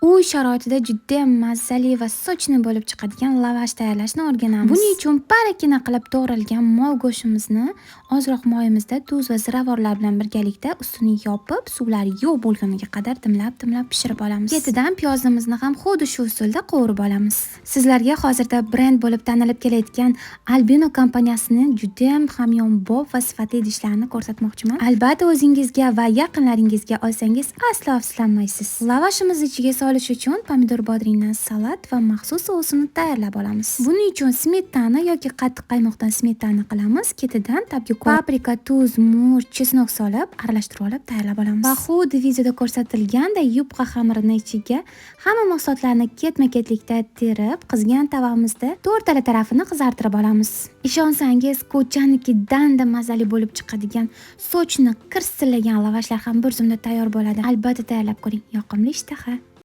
uy sharoitida juda mazali va sochni bo'lib chiqadigan lavash tayyorlashni o'rganamiz. Buning uchun barakina qilib to'g'ralgan mol go'shtimizni ozroq moyimizda tuz va ziravorlar bilan birgalikda ustini yopib, suvlari yo'q bo'lguniga qadar dimlab pishirib olamiz. Ketidan piyozimizni ham xuddi shu usulda qovurib olamiz. Sizlarga hozirda brend bo'lib tanilib kelayotgan Albino kompaniyasining juda ham hamyonbop va sifatli idishlarini ko'rsatmoqchiman. Albatta o'zingizga va yaqinlaringizga olsangiz aslo afsuslanmaysiz. Lavashimiz ichiga solish uchun pomidor bodringdan salat va maxsus sousini tayyorlab olamiz. Buning uchun smetana yoki qattiq qaymoqdan smetana qilamiz. Ketidan paprika, tuz, murch, chesnok solib, aralashtirib olib tayyorlab olamiz. Va xuddi videoda ko'rsatilgandek yupqa xamirini ichiga hamma mahsulotlarni ketma-ketlikda terib, qizgan tavamizda to'rttala tarafini qizartirib olamiz. Ishonsangiz, ko'chanikidan-da mazali bo'lib chiqadigan, sochni qirsillagan lavashlar ham bir zumda tayyor bo'ladi. Albatta tayyorlab ko'ring. Yoqimli ishtaha.